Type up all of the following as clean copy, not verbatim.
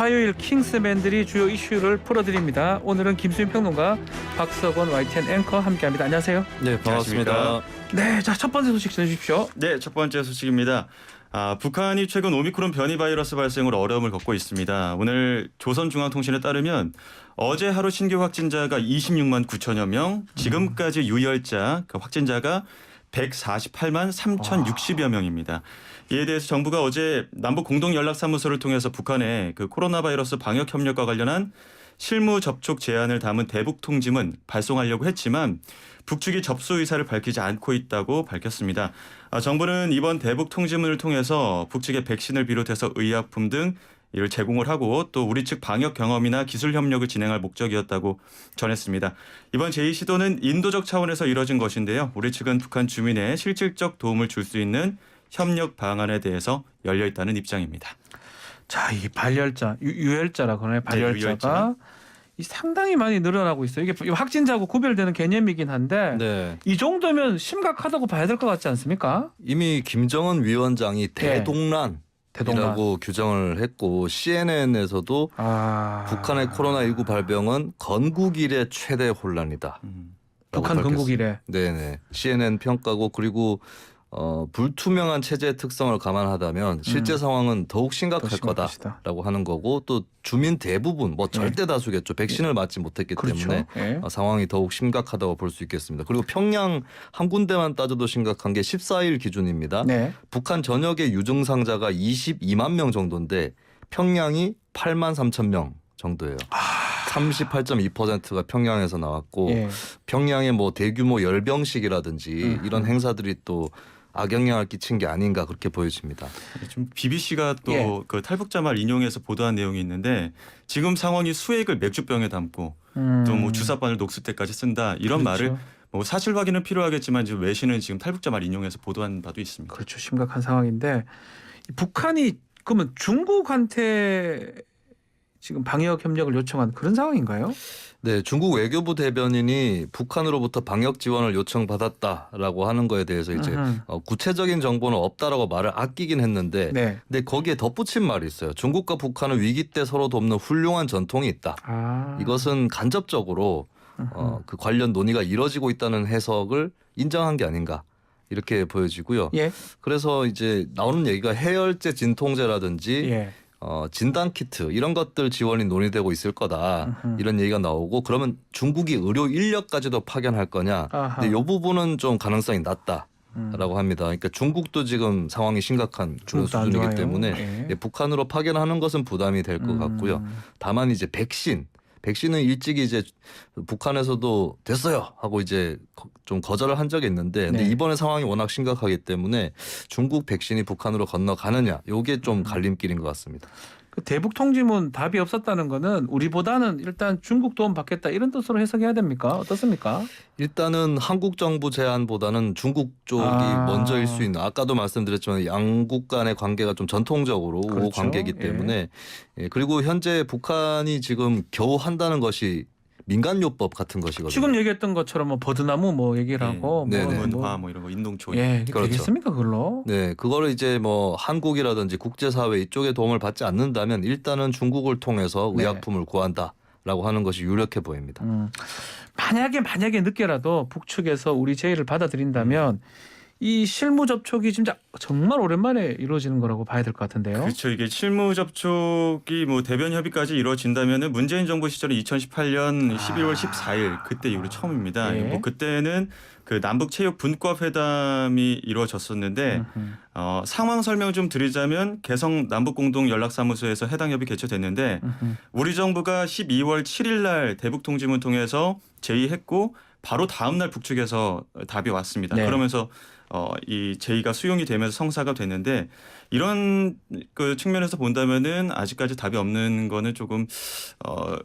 화요일 킹스맨들이 주요 이슈를 풀어드립니다. 오늘은 김수인 평론가, 박석원 YTN 앵커 함께합니다. 안녕하세요. 네, 반갑습니다. 네, 자, 첫 번째 소식 전해주십시오. 네, 첫 번째 소식입니다. 북한이 최근 오미크론 변이 바이러스 발생으로 어려움을 겪고 있습니다. 오늘 조선중앙통신에 따르면 어제 하루 신규 확진자가 26만 9천여 명, 지금까지 유혈자 확진자가 148만 3,060여 명입니다. 이에 대해서 정부가 어제 남북 공동연락사무소를 통해서 북한에 그 코로나 바이러스 방역 협력과 관련한 실무 접촉 제안을 담은 대북 통지문 발송하려고 했지만 북측이 접수 의사를 밝히지 않고 있다고 밝혔습니다. 정부는 이번 대북 통지문을 통해서 북측의 백신을 비롯해서 의약품 등 이를 제공을 하고 또 우리 측 방역 경험이나 기술 협력을 진행할 목적이었다고 전했습니다. 이번 제2시도는 인도적 차원에서 이뤄진 것인데요. 우리 측은 북한 주민의 실질적 도움을 줄 수 있는 협력 방안에 대해서 열려 있다는 입장입니다. 자, 이 발열자, 유혈자라고 하나요? 발열자가 이 상당히 많이 늘어나고 있어요. 이게 확진자하고 구별되는 개념이긴 한데 네. 이 정도면 심각하다고 봐야 될 것 같지 않습니까? 이미 김정은 위원장이 대동란이라고 규정을 했고 CNN에서도 북한의 코로나19 발병은 건국 이래 최대 혼란이다. 북한 건국 이래. 네네. CNN 평가고 그리고 불투명한 체제의 특성을 감안하다면 실제 상황은 더욱 심각할 거다라고 하는 거고 또 주민 대부분 절대 다수겠죠. 백신을 맞지 못했기 때문에 상황이 더욱 심각하다고 볼 수 있겠습니다. 그리고 평양 한 군데만 따져도 심각한 게 14일 기준입니다. 네. 북한 전역의 유증상자가 22만 명 정도인데 평양이 8만 3천 명 정도예요. 38.2%가 평양에서 나왔고 평양의 대규모 열병식이라든지 이런 행사들이 또 악영향을 끼친 게 아닌가 그렇게 보여집니다. 좀 BBC가 또 그 탈북자 말 인용해서 보도한 내용이 있는데 지금 상황이 수액을 맥주병에 담고 또 주사바늘 녹슬 때까지 쓴다 이런 말을 사실 확인은 필요하겠지만 지금 외신은 지금 탈북자 말 인용해서 보도한 바도 있습니다. 그렇죠. 심각한 상황인데 북한이 그러면 중국한테 지금 방역 협력을 요청한 그런 상황인가요? 네, 중국 외교부 대변인이 북한으로부터 방역 지원을 요청받았다라고 하는 거에 대해서 이제 구체적인 정보는 없다라고 말을 아끼긴 했는데 근데 거기에 덧붙인 말이 있어요. 중국과 북한은 위기 때 서로 돕는 훌륭한 전통이 있다. 이것은 간접적으로 그 관련 논의가 이뤄지고 있다는 해석을 인정한 게 아닌가. 이렇게 보여지고요. 그래서 이제 나오는 얘기가 해열제 진통제라든지 진단 키트 이런 것들 지원이 논의되고 있을 거다. 이런 얘기가 나오고 그러면 중국이 의료 인력까지도 파견할 거냐. 근데 이 부분은 좀 가능성이 낮다라고 합니다. 그러니까 중국도 지금 상황이 심각한 그런 수준이기 때문에 북한으로 파견하는 것은 부담이 될 것 같고요. 다만 이제 백신은 일찍이 이제 북한에서도 됐어요 하고 이제 좀 거절을 한 적이 있는데 근데 이번에 상황이 워낙 심각하기 때문에 중국 백신이 북한으로 건너가느냐 이게 좀 갈림길인 것 같습니다. 그 대북 통지문 답이 없었다는 거는 우리보다는 일단 중국 도움 받겠다 이런 뜻으로 해석해야 됩니까? 어떻습니까? 일단은 한국 정부 제안보다는 중국 쪽이 먼저일 수 있는 아까도 말씀드렸지만 양국 간의 관계가 좀 전통적으로 우호 관계이기 때문에 그리고 현재 북한이 지금 겨우 한다는 것이 민간요법 같은 것이거든요. 지금 얘기했던 것처럼 버드나무 얘기를 하고 문화 이런 거 인동초 되겠습니까 그걸로? 네, 그거를 이제 한국이라든지 국제사회 이쪽에 도움을 받지 않는다면 일단은 중국을 통해서 의약품을 구한다라고 하는 것이 유력해 보입니다. 만약에 늦게라도 북측에서 우리 제의를 받아들인다면 이 실무 접촉이 진짜 정말 오랜만에 이루어지는 거라고 봐야 될 것 같은데요. 그렇죠. 이게 실무 접촉이 대변 협의까지 이루어진다면은 문재인 정부 시절에 2018년 12월 14일 그때 이후로 처음입니다. 그때는 그 남북 체육 분과 회담이 이루어졌었는데 상황 설명 좀 드리자면 개성 남북 공동 연락사무소에서 해당 협의 개최됐는데 우리 정부가 12월 7일 날 대북 통지문 통해서 제의했고 바로 다음 날 북측에서 답이 왔습니다. 그러면서 이 제의가 수용이 되면서 성사가 됐는데 이런 그 측면에서 본다면은 아직까지 답이 없는 거는 조금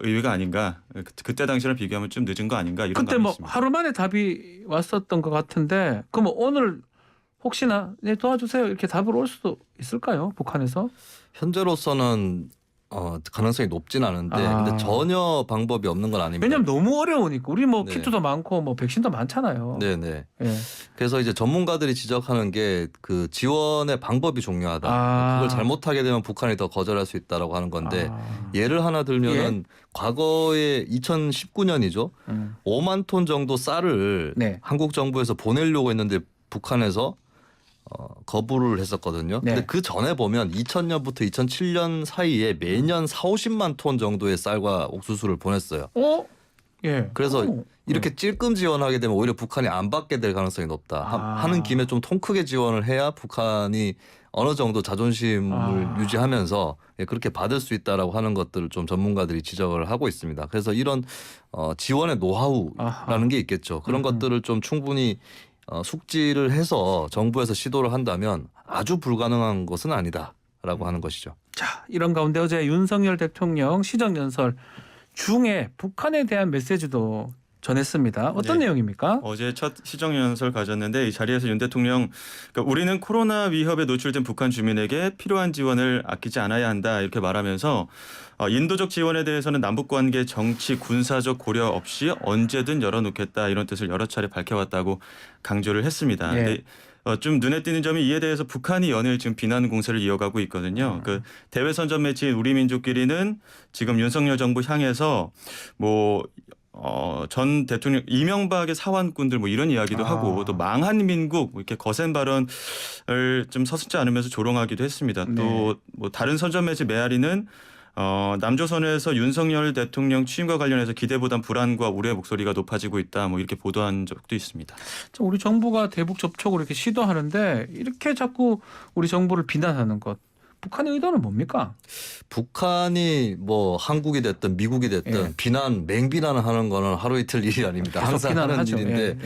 의외가 아닌가. 그때 당시랑 비교하면 좀 늦은 거 아닌가 이런 그때 감이 있습니다. 하루 만에 답이 왔었던 것 같은데 그럼 오늘 혹시나 도와주세요 이렇게 답을 올 수도 있을까요? 북한에서? 현재로서는 가능성이 높진 않은데 근데 전혀 방법이 없는 건 아닙니다. 왜냐하면 너무 어려우니까 우리 뭐 네. 키트도 많고 뭐 백신도 많잖아요. 네네. 예. 그래서 이제 전문가들이 지적하는 게 그 지원의 방법이 중요하다. 그걸 잘못하게 되면 북한이 더 거절할 수 있다라고 하는 건데 예를 하나 들면은 과거에 2019년이죠. 5만 톤 정도 쌀을 네. 한국 정부에서 보내려고 했는데 북한에서 거부를 했었거든요. 네. 근데 그 전에 보면 2000년부터 2007년 사이에 매년 4-50만 톤 정도의 쌀과 옥수수를 보냈어요. 예. 그래서 이렇게 찔끔 지원하게 되면 오히려 북한이 안 받게 될 가능성이 높다. 하는 김에 좀 통 크게 지원을 해야 북한이 어느 정도 자존심을 유지하면서 그렇게 받을 수 있다라고 하는 것들을 좀 전문가들이 지적을 하고 있습니다. 그래서 이런 지원의 노하우라는 게 있겠죠. 그런 것들을 좀 충분히 숙지를 해서 정부에서 시도를 한다면 아주 불가능한 것은 아니다라고 하는 것이죠. 자, 이런 가운데 어제 윤석열 대통령 시정연설 중에 북한에 대한 메시지도 전했습니다. 어떤 내용입니까? 어제 첫 시정연설 가졌는데 이 자리에서 윤 대통령 그러니까 우리는 코로나 위협에 노출된 북한 주민에게 필요한 지원을 아끼지 않아야 한다 이렇게 말하면서 인도적 지원에 대해서는 남북관계 정치 군사적 고려 없이 언제든 열어놓겠다 이런 뜻을 여러 차례 밝혀왔다고 강조를 했습니다. 근데 좀 눈에 띄는 점이 이에 대해서 북한이 연일 지금 비난 공세를 이어가고 있거든요. 그 대외 선전 매체인 우리 민족끼리는 지금 윤석열 정부 향해서 전 대통령 이명박의 사환꾼들 뭐 이런 이야기도 하고 또 망한 민국 이렇게 거센 발언을 좀 서슴지 않으면서 조롱하기도 했습니다. 또 뭐 다른 선전 매체 메아리는 남조선에서 윤석열 대통령 취임과 관련해서 기대보단 불안과 우려의 목소리가 높아지고 있다. 뭐 이렇게 보도한 적도 있습니다. 우리 정부가 대북 접촉을 이렇게 시도하는데 이렇게 자꾸 우리 정부를 비난하는 것. 북한의 의도는 뭡니까? 북한이 뭐 한국이 됐든 미국이 됐든 맹비난을 하는 거는 하루 이틀 일이 아닙니다. 항상 하는 일인데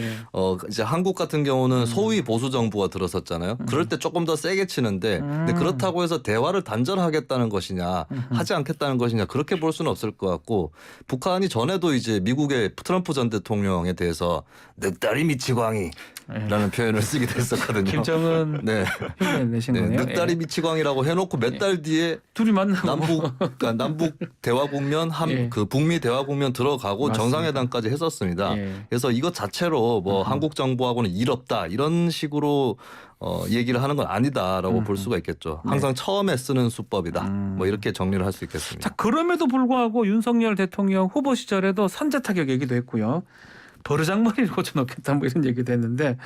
이제 한국 같은 경우는 소위 보수 정부가 들어섰잖아요. 그럴 때 조금 더 세게 치는데 근데 그렇다고 해서 대화를 단절하겠다는 것이냐 하지 않겠다는 것이냐 그렇게 볼 수는 없을 것 같고 북한이 전에도 이제 미국의 트럼프 전 대통령에 대해서 늑다리 미치광이 라는 표현을 쓰기도 했었거든요. 김정은 흉내 내신 거네요. 늑다리 미치광이라고 해놓고 몇 달 뒤에 둘이 만나고 남북 대화 국면 그 북미 대화 국면 들어가고 맞습니다. 정상회담까지 했었습니다. 그래서 이것 자체로 뭐 한국 정부하고는 일 없다 이런 식으로 얘기를 하는 건 아니다라고 볼 수가 있겠죠. 항상 처음에 쓰는 수법이다. 뭐 이렇게 정리를 할 수 있겠습니다. 자, 그럼에도 불구하고 윤석열 대통령 후보 시절에도 선제 타격 얘기도 했고요. 버르장머리를 고쳐놓겠다 뭐 이런 얘기도 했는데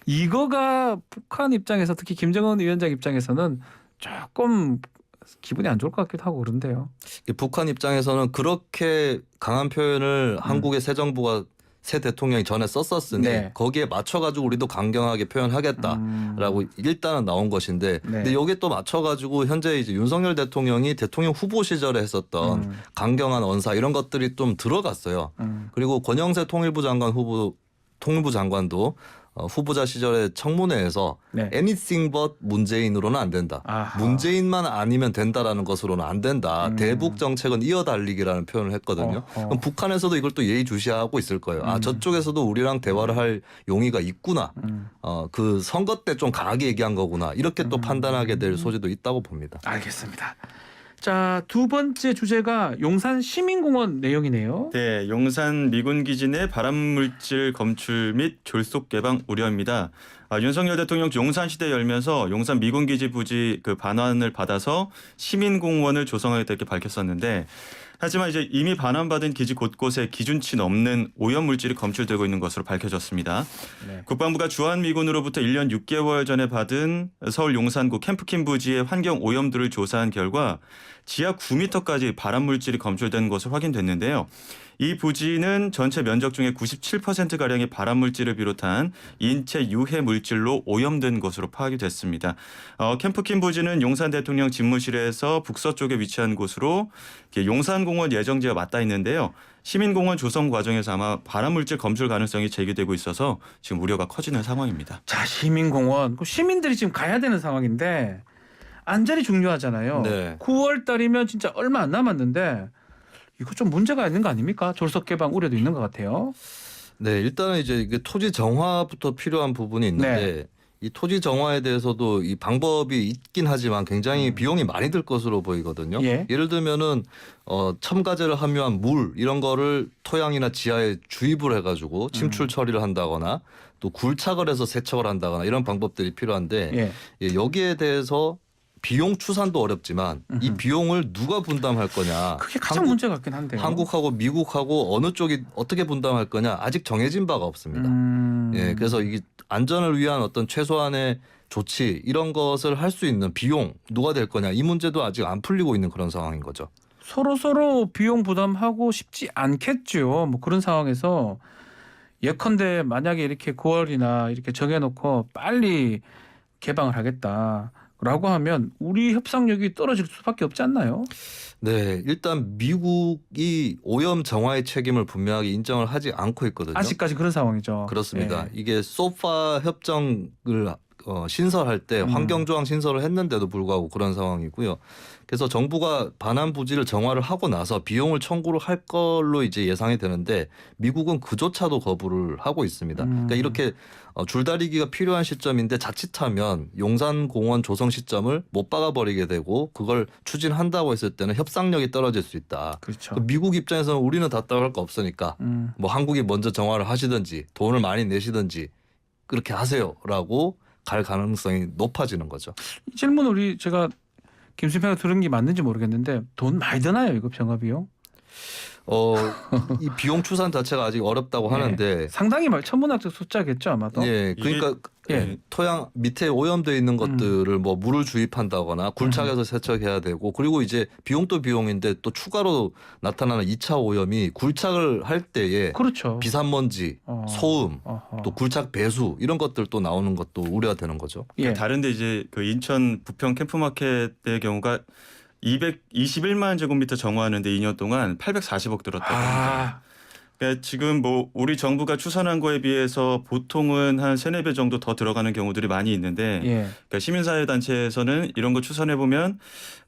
이거가 북한 입장에서 특히 김정은 위원장 입장에서는 조금 기분이 안 좋을 것 같기도 하고 그런데요. 북한 입장에서는 그렇게 강한 표현을 한국의 새 정부가 새 대통령이 전에 썼었으니 거기에 맞춰가지고 우리도 강경하게 표현하겠다라고 일단은 나온 것인데 근데 여기에 또 맞춰가지고 현재 이제 윤석열 대통령이 대통령 후보 시절에 했었던 강경한 언사 이런 것들이 좀 들어갔어요. 그리고 권영세 통일부 장관도 후보자 시절에 청문회에서 anything but 문재인으로는 안 된다. 문재인만 아니면 된다라는 것으로는 안 된다. 대북 정책은 이어달리기라는 표현을 했거든요. 그럼 북한에서도 이걸 또 예의주시하고 있을 거예요. 저쪽에서도 우리랑 대화를 할 용의가 있구나. 그 선거 때 좀 강하게 얘기한 거구나. 이렇게 또 판단하게 될 소지도 있다고 봅니다. 알겠습니다. 자, 두 번째 주제가 용산 시민공원 내용이네요. 네, 용산 미군 기지 내 발암물질 검출 및 졸속 개방 우려입니다. 윤석열 대통령 용산시대 열면서 용산 미군 기지 부지 그 반환을 받아서 시민공원을 조성하겠다 이렇게 밝혔었는데 하지만 이제 이미 반환받은 기지 곳곳에 기준치 넘는 오염물질이 검출되고 있는 것으로 밝혀졌습니다. 국방부가 주한미군으로부터 1년 6개월 전에 받은 서울 용산구 캠프킨 부지의 환경 오염도를 조사한 결과 지하 9m까지 발암물질이 검출된 것으로 확인됐는데요. 이 부지는 전체 면적 중에 97%가량의 발암물질을 비롯한 인체 유해 물질로 오염된 것으로 파악이 됐습니다. 캠프킨 부지는 용산 대통령 집무실에서 북서쪽에 위치한 곳으로 용산공원 예정지와 맞닿아 있는데요. 시민공원 조성 과정에서 아마 발암물질 검출 가능성이 제기되고 있어서 지금 우려가 커지는 상황입니다. 자, 시민공원. 시민들이 지금 가야 되는 상황인데 안전이 중요하잖아요. 9월 달이면 진짜 얼마 안 남았는데 이거 좀 문제가 있는 거 아닙니까? 졸속 개방 우려도 있는 것 같아요. 네, 일단은 이제 이게 토지 정화부터 필요한 부분이 있는데 이 토지 정화에 대해서도 이 방법이 있긴 하지만 굉장히 비용이 많이 들 것으로 보이거든요. 예를 들면은 첨가제를 함유한 물 이런 거를 토양이나 지하에 주입을 해가지고 침출 처리를 한다거나 또 굴착을 해서 세척을 한다거나 이런 방법들이 필요한데 여기에 대해서 비용 추산도 어렵지만 이 비용을 누가 분담할 거냐. 그게 가장 문제 같긴 한데요. 한국하고 미국하고 어느 쪽이 어떻게 분담할 거냐 아직 정해진 바가 없습니다. 그래서 이게 안전을 위한 어떤 최소한의 조치 이런 것을 할 수 있는 비용 누가 될 거냐 이 문제도 아직 안 풀리고 있는 그런 상황인 거죠. 서로 비용 부담하고 싶지 않겠죠. 뭐 그런 상황에서 예컨대 만약에 이렇게 9월이나 이렇게 정해놓고 빨리 개방을 하겠다라고 하면 우리 협상력이 떨어질 수밖에 없지 않나요? 네, 일단 미국이 오염 정화의 책임을 분명하게 인정을 하지 않고 있거든요. 아직까지 그런 상황이죠. 그렇습니다. 이게 소파 협정을 신설할 때 환경조항 신설을 했는데도 불구하고 그런 상황이고요. 그래서 정부가 반환 부지를 정화를 하고 나서 비용을 청구를 할 걸로 이제 예상이 되는데 미국은 그조차도 거부를 하고 있습니다. 그러니까 이렇게 줄다리기가 필요한 시점인데 자칫하면 용산공원 조성 시점을 못 박아버리게 되고 그걸 추진한다고 했을 때는 협상력이 떨어질 수 있다. 그렇죠. 미국 입장에서는 우리는 다 따라갈 거 없으니까 뭐 한국이 먼저 정화를 하시든지 돈을 많이 내시든지 그렇게 하세요라고 갈 가능성이 높아지는 거죠. 이 질문 제가 김수평이 들은 게 맞는지 모르겠는데 돈 많이 드나요 이거 병합이요? 이 비용 추산 자체가 아직 어렵다고 하는데 상당히 천문학적 숫자겠죠 아마도. 그러니까 토양 밑에 오염돼 있는 것들을 뭐 물을 주입한다거나 굴착해서 세척해야 되고 그리고 이제 비용도 비용인데 또 추가로 나타나는 2차 오염이 굴착을 할 때에 그렇죠. 비산먼지, 소음, 또 굴착 배수 이런 것들 또 나오는 것도 우려가 되는 거죠. 다른데 이제 그 인천 부평 캠프마켓의 경우가 221만 제곱미터 정화하는데 2년 동안 840억 들었다고 합니다. 그러니까 지금 뭐 우리 정부가 추산한 거에 비해서 보통은 한 3-4배 정도 더 들어가는 경우들이 많이 있는데 그러니까 시민사회 단체에서는 이런 거 추산해 보면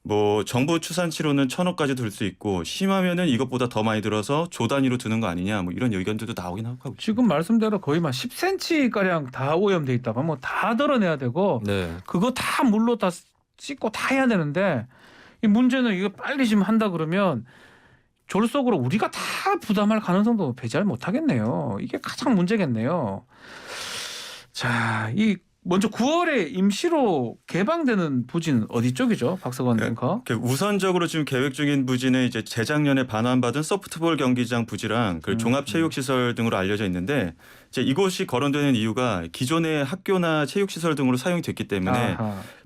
뭐 정부 추산치로는 1,000억까지 들 수 있고 심하면은 이것보다 더 많이 들어서 조 단위로 드는 거 아니냐 뭐 이런 의견들도 나오긴 하고 지금 말씀대로 거의 막 10cm 가량 다 오염돼 있다가 뭐 다 덜어내야 되고 그거 다 물로 다 씻고 다 해야 되는데 이 문제는 이거 빨리 지금 한다 그러면 졸속으로 우리가 다 부담할 가능성도 배제할 못하겠네요. 이게 가장 문제겠네요. 자, 이 먼저 9월에 임시로 개방되는 부지는 어디 쪽이죠, 박석원 앵커? 우선적으로 지금 계획 중인 부지는 이제 재작년에 반환받은 소프트볼 경기장 부지랑 그 종합체육시설 등으로 알려져 있는데 이제 이곳이 거론되는 이유가 기존의 학교나 체육시설 등으로 사용이 됐기 때문에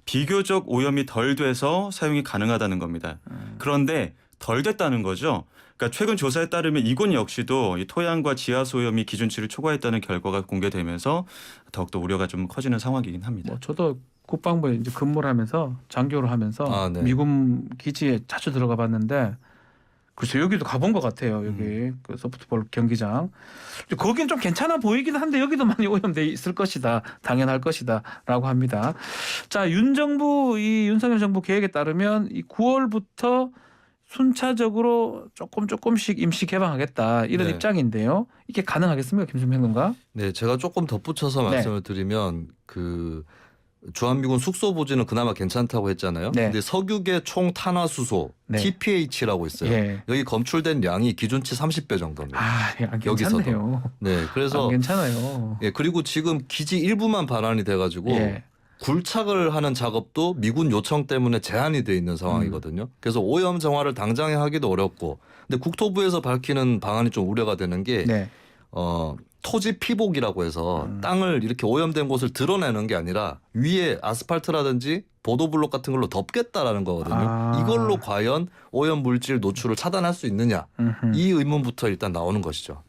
비교적 오염이 덜 돼서 사용이 가능하다는 겁니다. 그런데 덜 됐다는 거죠. 그러니까 최근 조사에 따르면 이곳 역시도 이 토양과 지하수 오염이 기준치를 초과했다는 결과가 공개되면서 더욱더 우려가 좀 커지는 상황이긴 합니다. 뭐 저도 국방부에 이제 근무를 하면서 장교를 하면서 미군 기지에 자주 들어가 봤는데 글쎄 여기도 가본 것 같아요. 여기 그 소프트볼 경기장. 거긴 좀 괜찮아 보이긴 한데 여기도 많이 오염돼 있을 것이다. 당연할 것이다라고 합니다. 자, 윤석열 정부 계획에 따르면 이 9월부터 순차적으로 조금씩 임시 개방하겠다 이런 입장인데요. 이게 가능하겠습니까, 김순평론가? 네, 제가 조금 덧붙여서 말씀을 드리면 그 주한미군 숙소 부지는 그나마 괜찮다고 했잖아요. 근데 석유계 총 탄화 수소 TPH라고 있어요. 여기 검출된 양이 기준치 30배 정도입니다. 안 괜찮네요. 그래서 안 괜찮아요. 그리고 지금 기지 일부만 반환이 돼가지고. 굴착을 하는 작업도 미군 요청 때문에 제한이 돼 있는 상황이거든요. 그래서 오염 정화를 당장에 하기도 어렵고, 근데 국토부에서 밝히는 방안이 좀 우려가 되는 게 토지 피복이라고 해서 땅을 이렇게 오염된 곳을 드러내는 게 아니라 위에 아스팔트라든지 보도블록 같은 걸로 덮겠다라는 거거든요. 이걸로 과연 오염 물질 노출을 차단할 수 있느냐 이 의문부터 일단 나오는 것이죠.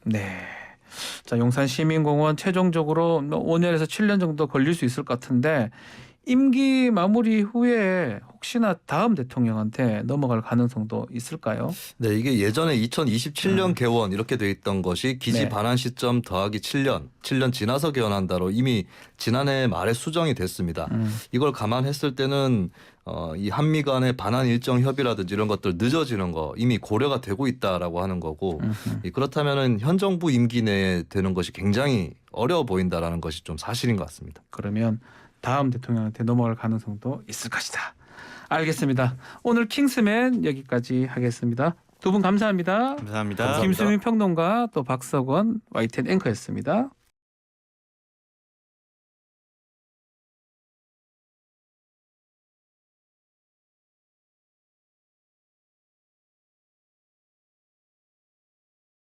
자, 용산시민공원 최종적으로 5년에서 7년 정도 걸릴 수 있을 것 같은데 임기 마무리 후에 혹시나 다음 대통령한테 넘어갈 가능성도 있을까요? 네, 이게 예전에 2027년 개원 이렇게 돼 있던 것이 기지 반환 시점 더하기 7년 지나서 개원한다로 이미 지난해 말에 수정이 됐습니다. 이걸 감안했을 때는 이 한미 간의 반환 일정 협의라든지 이런 것들 늦어지는 거 이미 고려가 되고 있다라고 하는 거고 그렇다면은 현 정부 임기 내에 되는 것이 굉장히 어려워 보인다라는 것이 좀 사실인 것 같습니다. 그러면 다음 대통령한테 넘어갈 가능성도 있을 것이다. 알겠습니다. 오늘 킹스맨 여기까지 하겠습니다. 두 분 감사합니다. 감사합니다. 김수민 평론가 또 박석원 YTN 앵커였습니다.